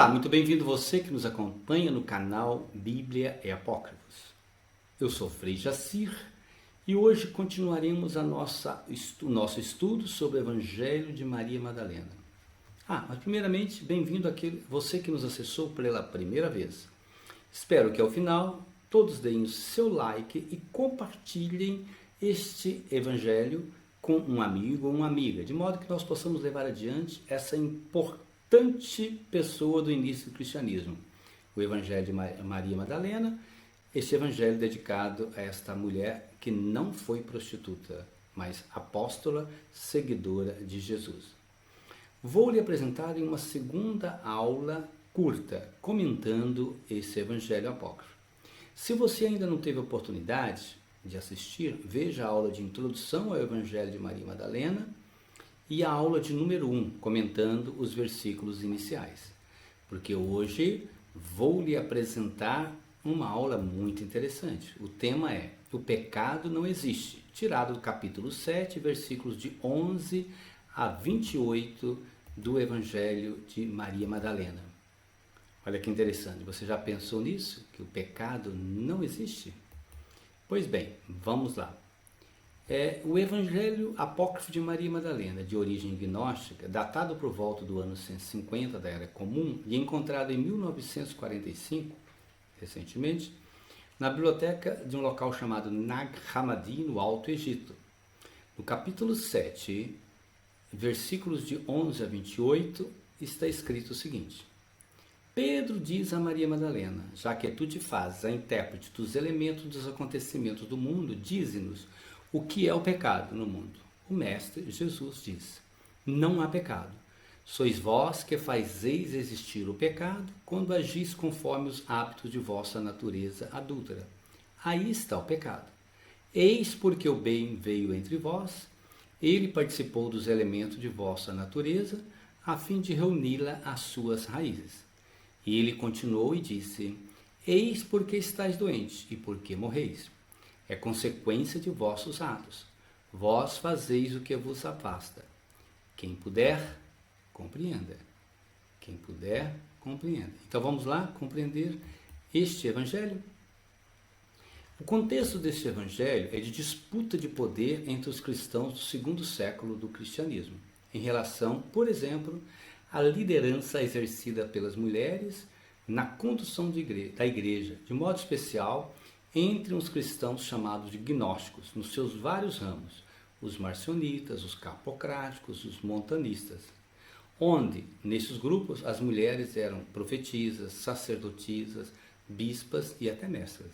Olá, muito bem-vindo você que nos acompanha no canal Bíblia e Apócrifos. Eu sou Frei Jacir e hoje continuaremos o nosso estudo sobre o Evangelho de Maria Madalena. Mas primeiramente, bem-vindo você que nos acessou pela primeira vez. Espero que ao final todos deem o seu like e compartilhem este Evangelho com um amigo ou uma amiga, de modo que nós possamos levar adiante essa importante pessoa do início do cristianismo, o Evangelho de Maria Madalena, este evangelho dedicado a esta mulher que não foi prostituta, mas apóstola, seguidora de Jesus. Vou lhe apresentar em uma segunda aula curta, comentando esse evangelho apócrifo. Se você ainda não teve oportunidade de assistir, veja a aula de introdução ao Evangelho de Maria Madalena e a aula de número 1, comentando os versículos iniciais. Porque hoje vou lhe apresentar uma aula muito interessante. O tema é: o pecado não existe, tirado do capítulo 7, versículos de 11 a 28 do Evangelho de Maria Madalena. Olha que interessante, você já pensou nisso? Que o pecado não existe? Pois bem, vamos lá. O Evangelho Apócrifo de Maria Madalena, de origem gnóstica, datado por volta do ano 150 da Era Comum e encontrado em 1945, recentemente, na biblioteca de um local chamado Nag Hammadi, no Alto Egito. No capítulo 7, versículos de 11 a 28, está escrito o seguinte: Pedro diz a Maria Madalena: já que tu te fazes a intérprete dos elementos dos acontecimentos do mundo, dize-nos o que é o pecado no mundo. O Mestre Jesus diz: não há pecado. Sois vós que fazeis existir o pecado quando agis conforme os hábitos de vossa natureza adúltera. Aí está o pecado. Eis porque o bem veio entre vós, ele participou dos elementos de vossa natureza, a fim de reuni-la às suas raízes. E ele continuou e disse: eis porque estáis doentes e porque morreis. É consequência de vossos atos. Vós fazeis o que vos afasta. Quem puder, compreenda. Quem puder, compreenda. Então vamos lá compreender este evangelho? O contexto deste evangelho é de disputa de poder entre os cristãos do segundo século do cristianismo, em relação, por exemplo, à liderança exercida pelas mulheres na condução da igreja, de modo especial entre os cristãos chamados de gnósticos, nos seus vários ramos, os marcionitas, os capocráticos, os montanistas, onde, nesses grupos, as mulheres eram profetisas, sacerdotisas, bispas e até mestras.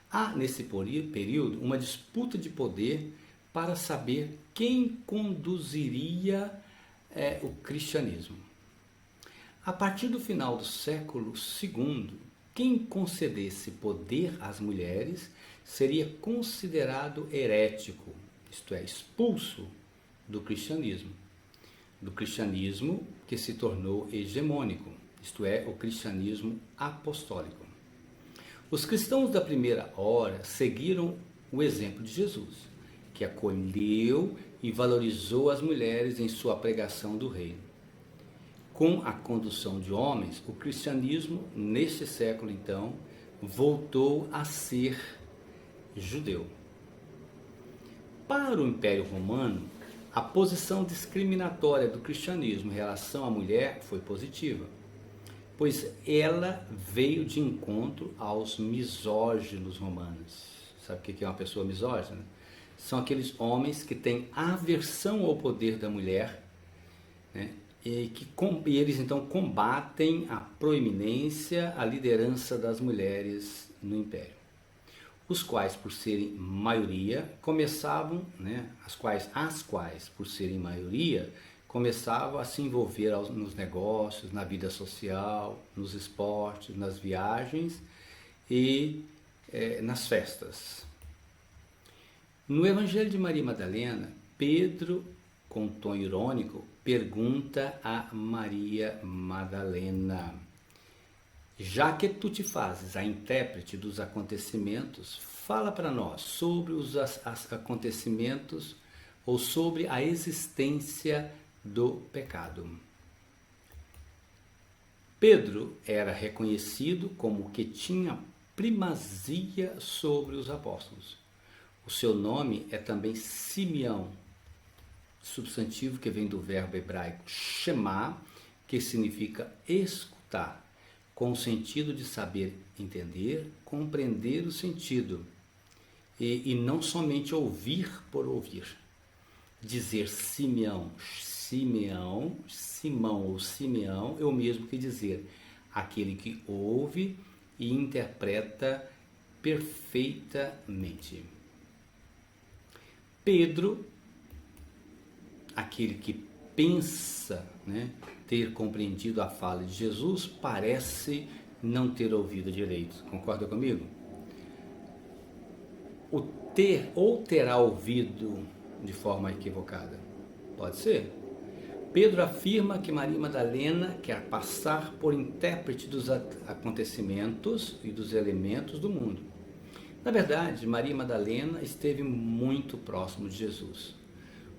Há, nesse período, uma disputa de poder para saber quem conduziria o cristianismo. A partir do final do século II, quem concedesse poder às mulheres seria considerado herético, isto é, expulso do cristianismo que se tornou hegemônico, isto é, o cristianismo apostólico. Os cristãos da primeira hora seguiram o exemplo de Jesus, que acolheu e valorizou as mulheres em sua pregação do reino. Com a condução de homens, o cristianismo, neste século então, voltou a ser judeu. Para o Império Romano, a posição discriminatória do cristianismo em relação à mulher foi positiva, pois ela veio de encontro aos misóginos romanos. Sabe o que é uma pessoa misógina? São aqueles homens que têm aversão ao poder da mulher, né? E eles então combatem a proeminência, a liderança das mulheres no Império. Os quais, por serem maioria, por serem maioria, começavam a se envolver nos negócios, na vida social, nos esportes, nas viagens e nas festas. No Evangelho de Maria Madalena, Pedro, com tom irônico, pergunta a Maria Madalena: já que tu te fazes a intérprete dos acontecimentos, fala para nós sobre os acontecimentos ou sobre a existência do pecado. Pedro era reconhecido como que tinha primazia sobre os apóstolos. O seu nome é também Simeão, substantivo que vem do verbo hebraico shema, que significa escutar, com o sentido de saber entender, compreender o sentido, e não somente ouvir por ouvir. Dizer Simeão, Simeão, Simão ou Simeão é o mesmo que dizer aquele que ouve e interpreta perfeitamente. Pedro, aquele que pensa, ter compreendido a fala de Jesus, parece não ter ouvido direito. Concorda comigo? O ter ou terá ouvido de forma equivocada. Pode ser. Pedro afirma que Maria Madalena quer passar por intérprete dos acontecimentos e dos elementos do mundo. Na verdade, Maria Madalena esteve muito próximo de Jesus.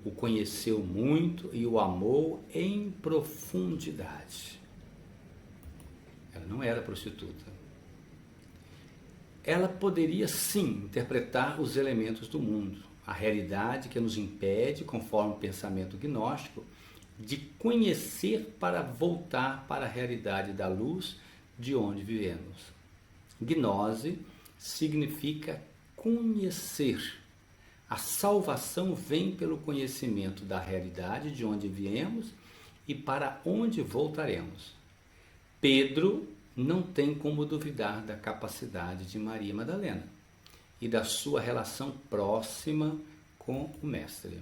O conheceu muito e o amou em profundidade. Ela não era prostituta. Ela poderia sim interpretar os elementos do mundo, a realidade que nos impede, conforme o pensamento gnóstico, de conhecer para voltar para a realidade da luz de onde vivemos. Gnose significa conhecer. A salvação vem pelo conhecimento da realidade de onde viemos e para onde voltaremos. Pedro não tem como duvidar da capacidade de Maria Madalena e da sua relação próxima com o Mestre.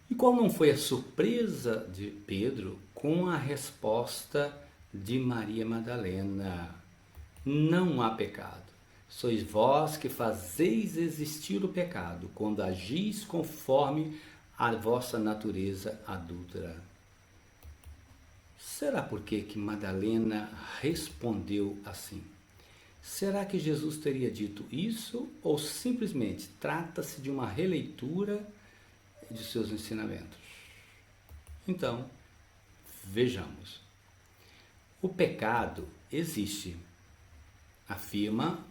E qual não foi a surpresa de Pedro com a resposta de Maria Madalena? Não há pecado. Sois vós que fazeis existir o pecado, quando agis conforme a vossa natureza adúltera. Será por que Madalena respondeu assim? Será que Jesus teria dito isso ou simplesmente trata-se de uma releitura de seus ensinamentos? Então, vejamos. O pecado existe, afirma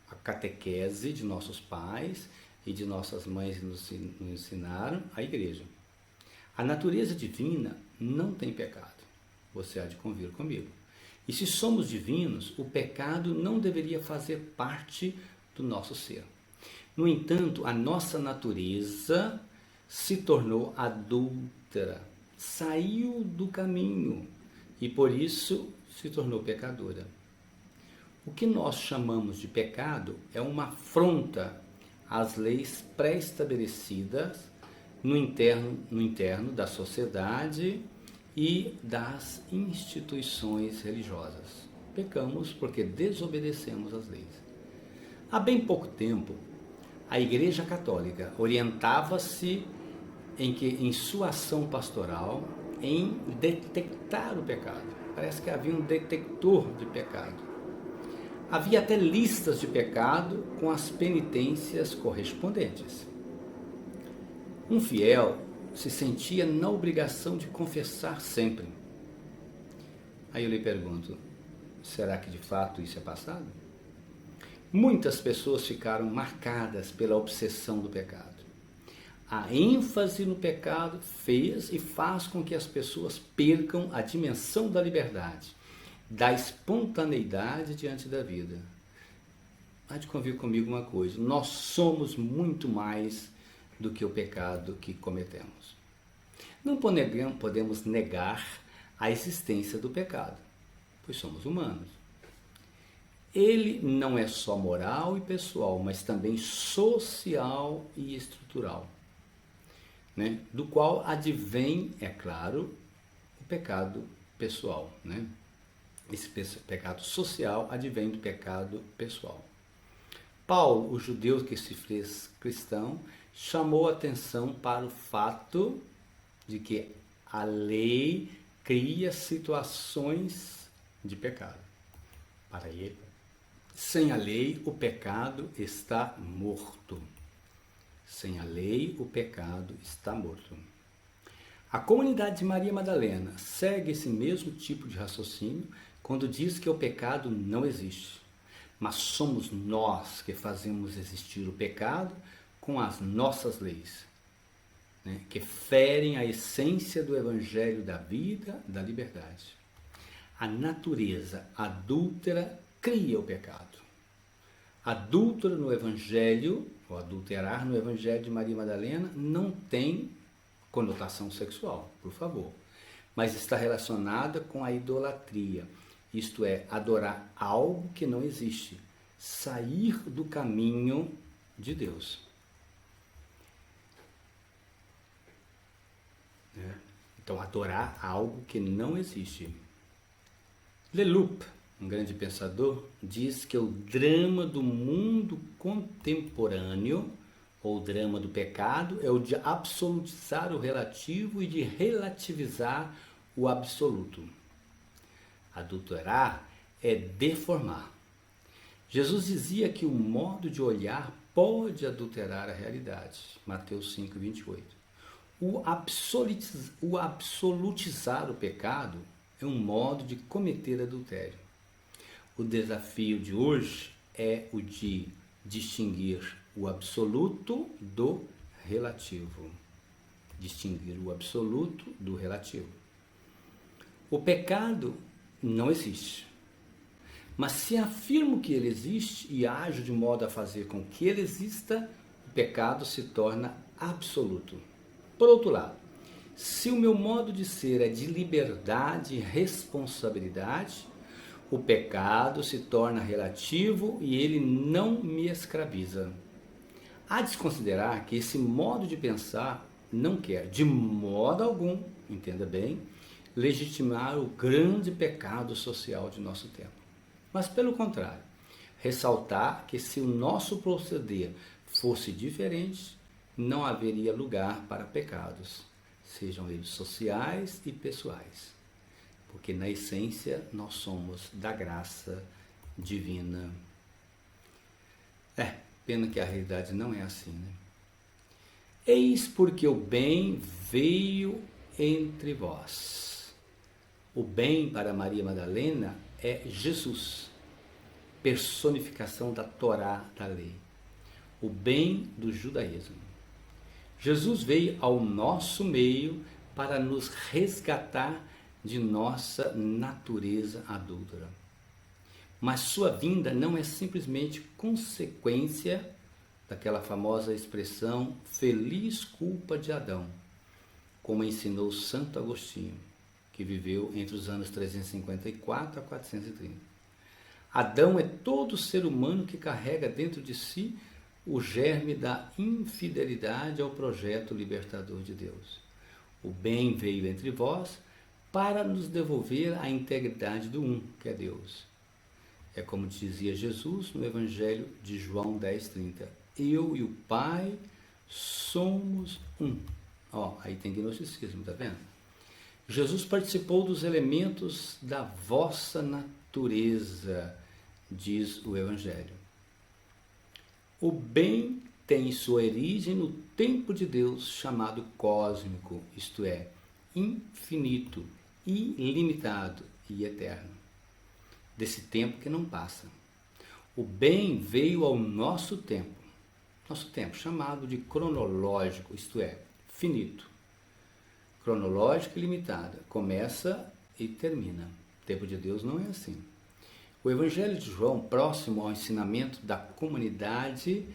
a catequese de nossos pais e de nossas mães nos ensinaram a igreja. A natureza divina não tem pecado. Você há de convir comigo. E se somos divinos, o pecado não deveria fazer parte do nosso ser. No entanto, a nossa natureza se tornou adúltera, saiu do caminho e por isso se tornou pecadora. O que nós chamamos de pecado é uma afronta às leis pré-estabelecidas no interno da sociedade e das instituições religiosas. Pecamos porque desobedecemos às leis. Há bem pouco tempo, a Igreja Católica orientava-se em sua ação pastoral em detectar o pecado. Parece que havia um detector de pecado. Havia até listas de pecado com as penitências correspondentes. Um fiel se sentia na obrigação de confessar sempre. Aí eu lhe pergunto, será que de fato isso é passado? Muitas pessoas ficaram marcadas pela obsessão do pecado. A ênfase no pecado fez e faz com que as pessoas percam a dimensão da liberdade, da espontaneidade diante da vida. Há de convir comigo uma coisa, nós somos muito mais do que o pecado que cometemos. Não podemos negar a existência do pecado, pois somos humanos. Ele não é só moral e pessoal, mas também social e estrutural, do qual advém, é claro, o pecado pessoal. Esse pecado social advém do pecado pessoal. Paulo, o judeu que se fez cristão, chamou a atenção para o fato de que a lei cria situações de pecado. Para ele, sem a lei, o pecado está morto. Sem a lei, o pecado está morto. A comunidade de Maria Madalena segue esse mesmo tipo de raciocínio quando diz que o pecado não existe, mas somos nós que fazemos existir o pecado com as nossas leis, né, que ferem a essência do evangelho da vida, da liberdade. A natureza adúltera cria o pecado. Adúltero no evangelho, ou adulterar no evangelho de Maria Madalena, não tem conotação sexual, por favor, mas está relacionada com a idolatria, isto é, adorar algo que não existe, sair do caminho de Deus. Então, adorar algo que não existe. Leloup, um grande pensador, diz que o drama do mundo contemporâneo, ou drama do pecado, é o de absolutizar o relativo e de relativizar o absoluto. Adulterar é deformar. Jesus dizia que o modo de olhar pode adulterar a realidade. Mateus 5, 28. O absolutizar o pecado é um modo de cometer adultério. O desafio de hoje é o de distinguir o absoluto do relativo. Distinguir o absoluto do relativo. O pecado não existe. Mas se afirmo que ele existe e ajo de modo a fazer com que ele exista, o pecado se torna absoluto. Por outro lado, se o meu modo de ser é de liberdade e responsabilidade, o pecado se torna relativo e ele não me escraviza. Há de se considerar que esse modo de pensar não quer, de modo algum, entenda bem, legitimar o grande pecado social de nosso tempo. Mas, pelo contrário, ressaltar que se o nosso proceder fosse diferente, não haveria lugar para pecados, sejam eles sociais e pessoais. Porque, na essência, nós somos da graça divina. Pena que a realidade não é assim, né? Eis porque o bem veio entre vós. O bem para Maria Madalena é Jesus, personificação da Torá, da lei. O bem do judaísmo. Jesus veio ao nosso meio para nos resgatar de nossa natureza adúltera. Mas sua vinda não é simplesmente consequência daquela famosa expressão feliz culpa de Adão, como ensinou Santo Agostinho, que viveu entre os anos 354 a 430. Adão é todo ser humano que carrega dentro de si o germe da infidelidade ao projeto libertador de Deus. O bem veio entre vós para nos devolver a integridade do um, que é Deus. É como dizia Jesus no Evangelho de João 10,30. Eu e o Pai somos um. Aí tem gnosticismo, tá vendo? Jesus participou dos elementos da vossa natureza, diz o Evangelho. O bem tem sua origem no tempo de Deus, chamado cósmico, isto é, infinito, ilimitado e eterno. Desse tempo que não passa. O bem veio ao nosso tempo chamado de cronológico, isto é, finito. Cronológico e limitado, começa e termina. O tempo de Deus não é assim. O Evangelho de João, próximo ao ensinamento da comunidade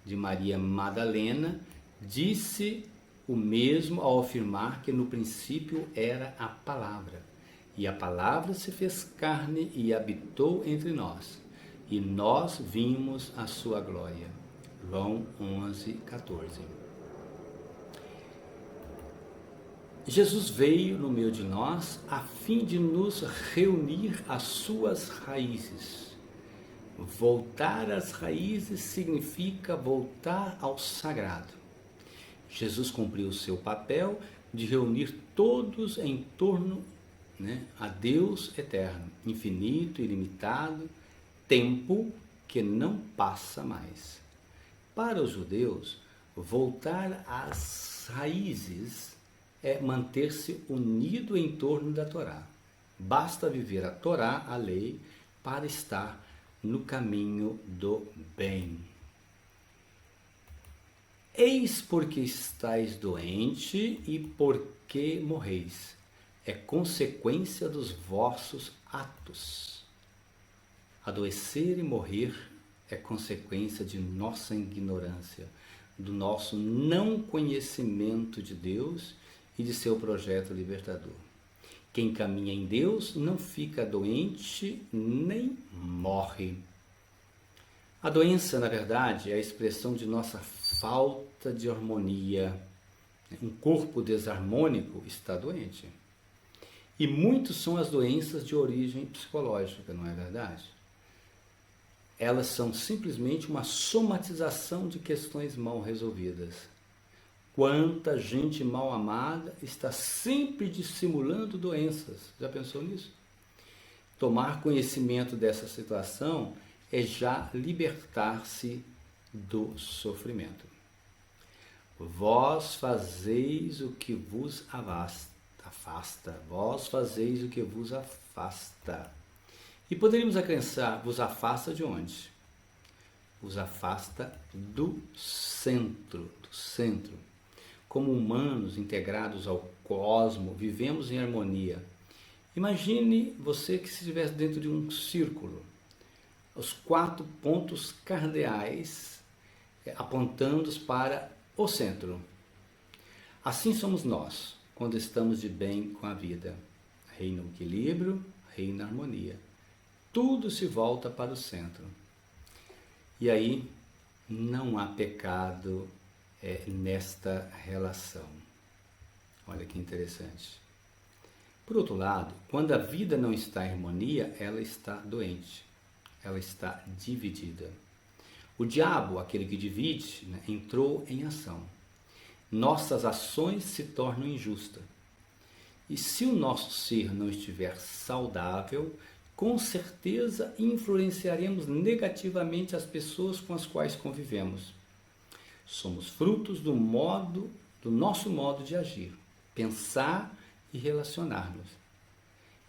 de Maria Madalena, disse o mesmo ao afirmar que no princípio era a palavra. E a palavra se fez carne e habitou entre nós. E nós vimos a sua glória. João 11:14. Jesus veio no meio de nós a fim de nos reunir às suas raízes. Voltar às raízes significa voltar ao sagrado. Jesus cumpriu o seu papel de reunir todos em torno a Deus eterno, infinito, ilimitado, tempo que não passa mais. Para os judeus, voltar às raízes é manter-se unido em torno da Torá. Basta viver a Torá, a lei, para estar no caminho do bem. Eis porque estáis doente e porque morreis. É consequência dos vossos atos. Adoecer e morrer é consequência de nossa ignorância, do nosso não conhecimento de Deus e de seu projeto libertador. Quem caminha em Deus não fica doente nem morre. A doença, na verdade, é a expressão de nossa falta de harmonia. Um corpo desarmônico está doente. E muitos são as doenças de origem psicológica, não é verdade? Elas são simplesmente uma somatização de questões mal resolvidas. Quanta gente mal amada está sempre dissimulando doenças. Já pensou nisso? Tomar conhecimento dessa situação é já libertar-se do sofrimento. Vós fazeis o que vos afasta. Vós fazeis o que vos afasta. E poderíamos acrescentar, vos afasta de onde? Vos afasta do centro. Como humanos integrados ao cosmos, vivemos em harmonia. Imagine você que se estivesse dentro de um círculo. Os 4 pontos cardeais apontando para o centro. Assim somos nós, quando estamos de bem com a vida. Reina o equilíbrio, reina a harmonia. Tudo se volta para o centro. E aí não há pecado nesta relação. Olha que interessante. Por outro lado, quando a vida não está em harmonia, ela está doente. Ela está dividida. O diabo, aquele que divide, entrou em ação. Nossas ações se tornam injustas. E se o nosso ser não estiver saudável, com certeza influenciaremos negativamente as pessoas com as quais convivemos. Somos frutos do nosso modo de agir, pensar e relacionar-nos.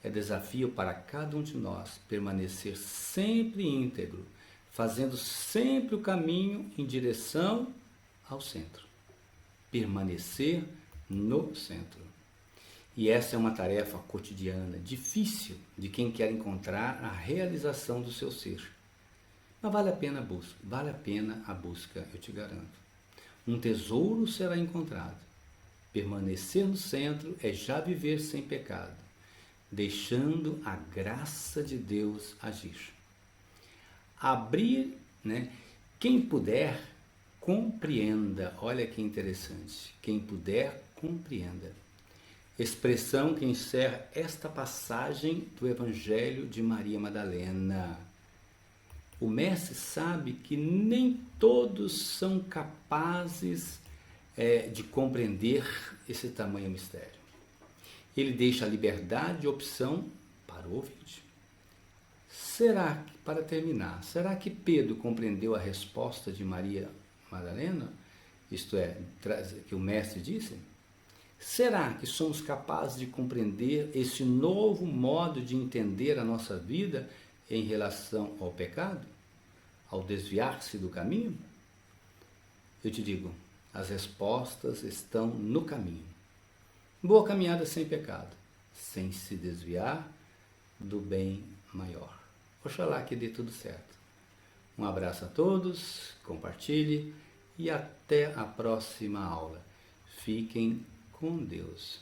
É desafio para cada um de nós permanecer sempre íntegro, fazendo sempre o caminho em direção ao centro. Permanecer no centro. E essa é uma tarefa cotidiana, difícil, de quem quer encontrar a realização do seu ser. Mas vale a pena a busca, eu te garanto. Um tesouro será encontrado. Permanecer no centro é já viver sem pecado, deixando a graça de Deus agir. Abrir, quem puder, compreenda. Olha que interessante. Quem puder, compreenda. Expressão que encerra esta passagem do Evangelho de Maria Madalena. O Mestre sabe que nem todos são capazes de compreender esse tamanho mistério. Ele deixa a liberdade de opção para o ouvinte. Para terminar, será que Pedro compreendeu a resposta de Maria Madalena? Isto é, que o Mestre disse? Será que somos capazes de compreender esse novo modo de entender a nossa vida em relação ao pecado? Ao desviar-se do caminho? Eu te digo, as respostas estão no caminho. Boa caminhada sem pecado, sem se desviar do bem maior. Oxalá que dê tudo certo. Um abraço a todos, compartilhe e até a próxima aula. Fiquem com Deus.